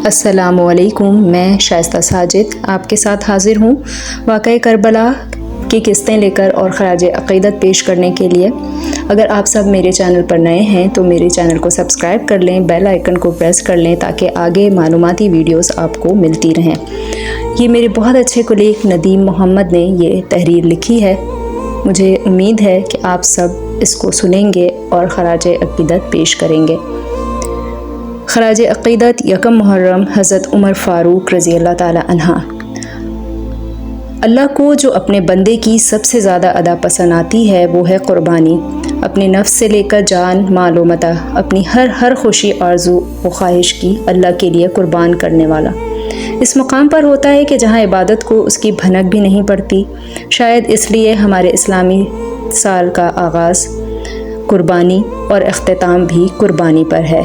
السلام علیکم، میں شائستہ ساجد آپ کے ساتھ حاضر ہوں واقعہ کربلا کی قسطیں لے کر اور خراج عقیدت پیش کرنے کے لیے۔ اگر آپ سب میرے چینل پر نئے ہیں تو میرے چینل کو سبسکرائب کر لیں، بیل آئیکن کو پریس کر لیں تاکہ آگے معلوماتی ویڈیوز آپ کو ملتی رہیں۔ یہ میرے بہت اچھے کولیگ ندیم محمد نے یہ تحریر لکھی ہے۔ مجھے امید ہے کہ آپ سب اس کو سنیں گے اور خراج عقیدت پیش کریں گے۔ خراج عقیدت یکم محرم حضرت عمر فاروق رضی اللہ تعالیٰ عنہ۔ اللہ کو جو اپنے بندے کی سب سے زیادہ ادا پسند آتی ہے وہ ہے قربانی، اپنے نفس سے لے کر جان، مال و متاع، اپنی ہر خوشی، آرزو و خواہش کی اللہ کے لیے قربان کرنے والا اس مقام پر ہوتا ہے کہ جہاں عبادت کو اس کی بھنک بھی نہیں پڑتی۔ شاید اس لیے ہمارے اسلامی سال کا آغاز قربانی اور اختتام بھی قربانی پر ہے۔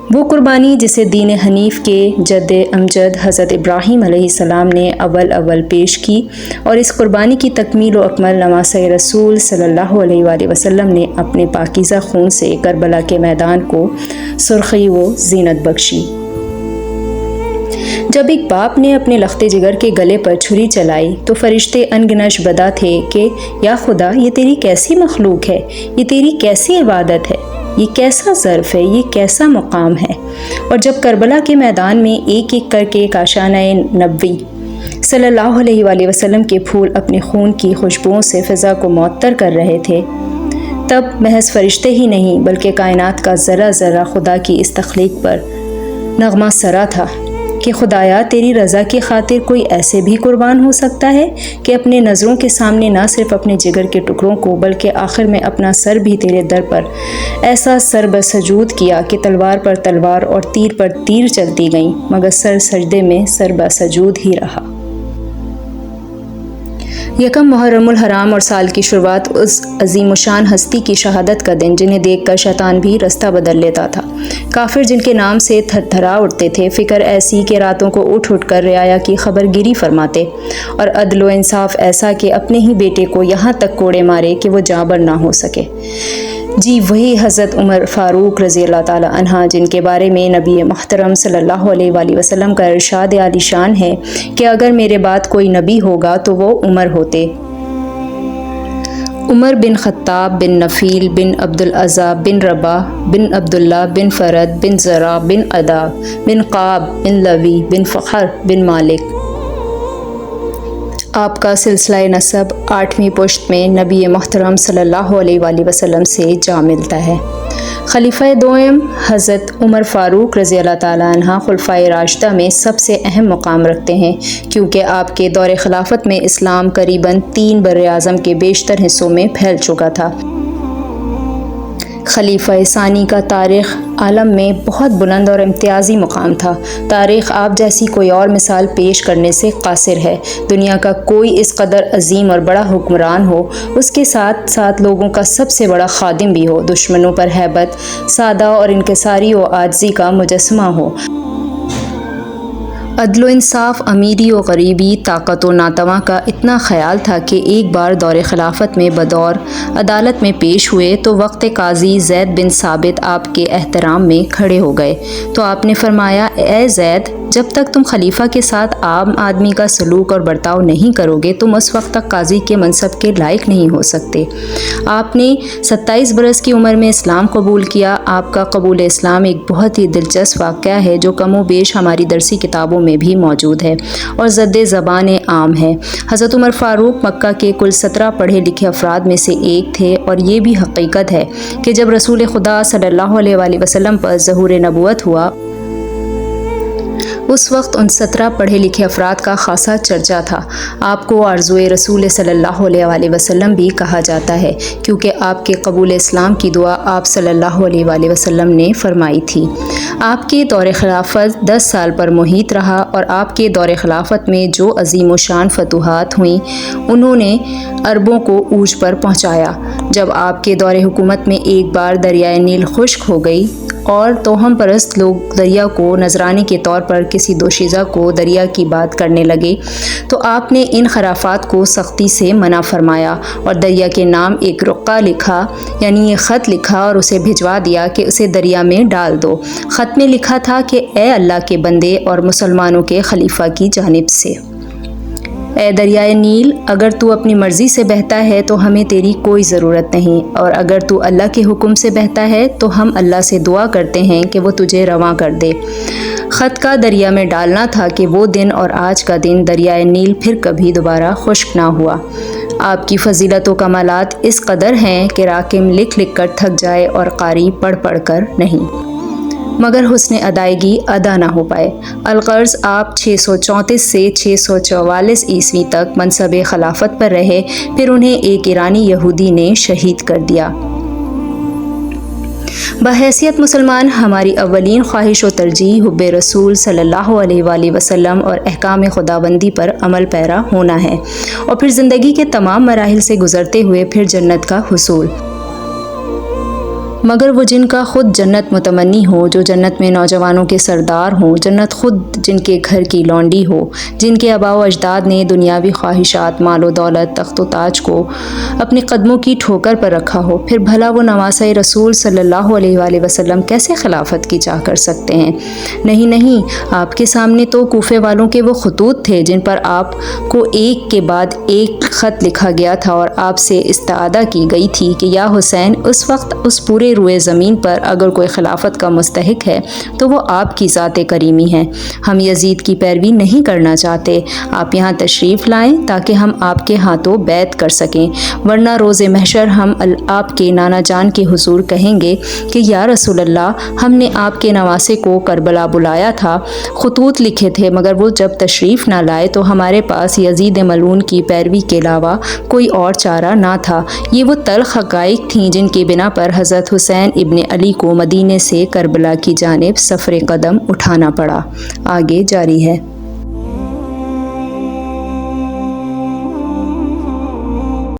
وہ قربانی جسے دین حنیف کے جد امجد حضرت ابراہیم علیہ السلام نے اول پیش کی، اور اس قربانی کی تکمیل و اکمل نواسۂ رسول صلی اللہ علیہ وآلہ وسلم نے اپنے پاکیزہ خون سے کربلا کے میدان کو سرخی و زینت بخشی۔ جب ایک باپ نے اپنے لخت جگر کے گلے پر چھری چلائی تو فرشتے انگنش بدا تھے کہ یا خدا، یہ تیری کیسی مخلوق ہے، یہ تیری کیسی عبادت ہے، یہ کیسا ظرف ہے، یہ کیسا مقام ہے۔ اور جب کربلا کے میدان میں ایک ایک کر کے کاشانہ نبوی صلی اللہ علیہ وآلہ وسلم کے پھول اپنے خون کی خوشبوؤں سے فضا کو معطر کر رہے تھے، تب محض فرشتے ہی نہیں بلکہ کائنات کا ذرہ ذرہ خدا کی اس تخلیق پر نغمہ سرا تھا کہ خدایا، تیری رضا کی خاطر کوئی ایسے بھی قربان ہو سکتا ہے کہ اپنے نظروں کے سامنے نہ صرف اپنے جگر کے ٹکڑوں کو بلکہ آخر میں اپنا سر بھی تیرے در پر ایسا سر بسجود کیا کہ تلوار پر تلوار اور تیر پر تیر چلتی گئیں مگر سر سجدے میں سر بسجود ہی رہا۔ یکم محرم الحرام اور سال کی شروعات اس عظیم و شان ہستی کی شہادت کا دن جنہیں دیکھ کر شیطان بھی رستہ بدل لیتا تھا۔ کافر جن کے نام سے تھرتھرا اٹھتے تھے، فکر ایسی کہ راتوں کو اٹھ کر رعایا کی خبر گیری فرماتے، اور عدل و انصاف ایسا کہ اپنے ہی بیٹے کو یہاں تک کوڑے مارے کہ وہ جانبر نہ ہو سکے۔ جی وہی حضرت عمر فاروق رضی اللہ تعالیٰ عنہ جن کے بارے میں نبی محترم صلی اللہ علیہ وآلہ وسلم کا ارشاد عالی شان ہے کہ اگر میرے بعد کوئی نبی ہوگا تو وہ عمر ہوتے۔ عمر بن خطاب بن نفیل بن عبدالعزیٰ بن رباح بن عبداللہ بن فرد بن زرع بن ادا بن قاب بن لوی بن فخر بن مالک۔ آپ کا سلسلہ نسب 8ویں پشت میں نبی محترم صلی اللہ علیہ وآلہ وسلم سے جا ملتا ہے۔ خلیفہ دوم حضرت عمر فاروق رضی اللہ تعالیٰ عنہ خلفائے راشدہ میں سب سے اہم مقام رکھتے ہیں، کیونکہ آپ کے دور خلافت میں اسلام قریباً 3 براعظم کے بیشتر حصوں میں پھیل چکا تھا۔ خلیفہ ثانی کا تاریخ عالم میں بہت بلند اور امتیازی مقام تھا۔ تاریخ آپ جیسی کوئی اور مثال پیش کرنے سے قاصر ہے۔ دنیا کا کوئی اس قدر عظیم اور بڑا حکمران ہو، اس کے ساتھ ساتھ لوگوں کا سب سے بڑا خادم بھی ہو، دشمنوں پر ہیبت، سادہ اور انکساری و عاجزی کا مجسمہ ہو، عدل و انصاف، امیری و غریبی، طاقت و ناتواں کا اتنا خیال تھا کہ ایک بار دور خلافت میں بدور عدالت میں پیش ہوئے تو وقت قاضی زید بن ثابت آپ کے احترام میں کھڑے ہو گئے تو آپ نے فرمایا، اے زید، جب تک تم خلیفہ کے ساتھ عام آدمی کا سلوک اور برتاؤ نہیں کرو گے تم اس وقت تک قاضی کے منصب کے لائق نہیں ہو سکتے۔ آپ نے 27 برس کی عمر میں اسلام قبول کیا۔ آپ کا قبول اسلام ایک بہت ہی دلچسپ واقعہ ہے جو کم و بیش ہماری درسی کتابوں میں بھی موجود ہے اور زد زبان عام ہے۔ حضرت عمر فاروق مکہ کے کل 17 پڑھے لکھے افراد میں سے ایک تھے، اور یہ بھی حقیقت ہے کہ جب رسول خدا صلی اللہ علیہ وآلہ وسلم پر ظہور نبوت ہوا اس وقت ان 17 پڑھے لکھے افراد کا خاصا چرچا تھا۔ آپ کو آرزوئے رسول صلی اللہ علیہ وآلہ وسلم بھی کہا جاتا ہے، کیونکہ آپ کے قبول اسلام کی دعا آپ صلی اللہ علیہ وآلہ وسلم نے فرمائی تھی۔ آپ کے دور خلافت 10 سال پر محیط رہا، اور آپ کے دور خلافت میں جو عظیم و شان فتوحات ہوئیں انہوں نے عربوں کو عروج پر پہنچایا۔ جب آپ کے دور حکومت میں ایک بار دریائے نیل خشک ہو گئی اور توہم پرست لوگ دریا کو نذرانے کے طور پر کسی دوشیزہ کو دریا کی بات کرنے لگے تو آپ نے ان خرافات کو سختی سے منع فرمایا اور دریا کے نام ایک رقعہ لکھا، یعنی یہ خط لکھا اور اسے بھجوا دیا کہ اسے دریا میں ڈال دو۔ خط میں لکھا تھا کہ اے اللہ کے بندے اور مسلمانوں کے خلیفہ کی جانب سے، اے دریائے نیل، اگر تو اپنی مرضی سے بہتا ہے تو ہمیں تیری کوئی ضرورت نہیں، اور اگر تو اللہ کے حکم سے بہتا ہے تو ہم اللہ سے دعا کرتے ہیں کہ وہ تجھے رواں کر دے۔ خط کا دریا میں ڈالنا تھا کہ وہ دن اور آج کا دن دریائے نیل پھر کبھی دوبارہ خشک نہ ہوا۔ آپ کی فضیلت و کمالات اس قدر ہیں کہ راکم لکھ لکھ کر تھک جائے اور قاری پڑھ پڑھ کر نہیں، مگر حسن ادائیگی ادا نہ ہو پائے۔ الغرض آپ 634 سے 644 عیسوی تک منصب خلافت پر رہے، پھر انہیں ایک ایرانی یہودی نے شہید کر دیا۔ بحیثیت مسلمان ہماری اولین خواہش و ترجیح حب رسول صلی اللہ علیہ وآلہ وسلم اور احکام خداوندی پر عمل پیرا ہونا ہے، اور پھر زندگی کے تمام مراحل سے گزرتے ہوئے پھر جنت کا حصول۔ مگر وہ جن کا خود جنت متمنی ہو، جو جنت میں نوجوانوں کے سردار ہوں، جنت خود جن کے گھر کی لونڈی ہو، جن کے آباء و اجداد نے دنیاوی خواہشات، مال و دولت، تخت و تاج کو اپنے قدموں کی ٹھوکر پر رکھا ہو، پھر بھلا وہ نواسۂ رسول صلی اللہ علیہ وآلہ وسلم کیسے خلافت کی چاہ کر سکتے ہیں؟ نہیں، آپ کے سامنے تو کوفے والوں کے وہ خطوط تھے جن پر آپ کو ایک کے بعد ایک خط لکھا گیا تھا اور آپ سے استعادہ کی گئی تھی کہ یا حسین، اس وقت اس پورے روئے زمین پر اگر کوئی خلافت کا مستحق ہے تو وہ آپ کی ذات کریمی ہے۔ ہم یزید کی پیروی نہیں کرنا چاہتے، آپ یہاں تشریف لائیں تاکہ ہم آپ کے ہاتھوں بیعت کر سکیں، ورنہ روز محشر ہم آپ کے نانا جان کے حضور کہیں گے کہ یا رسول اللہ، ہم نے آپ کے نواسے کو کربلا بلایا تھا، خطوط لکھے تھے، مگر وہ جب تشریف نہ لائے تو ہمارے پاس یزید ملعون کی پیروی کے علاوہ کوئی اور چارہ نہ تھا۔ یہ وہ تلخ حقائق تھیں جن کی بنا پر حضرت حسین ابن علی کو مدینے سے کربلا کی جانب سفر قدم اٹھانا پڑا۔ آگے جاری ہے۔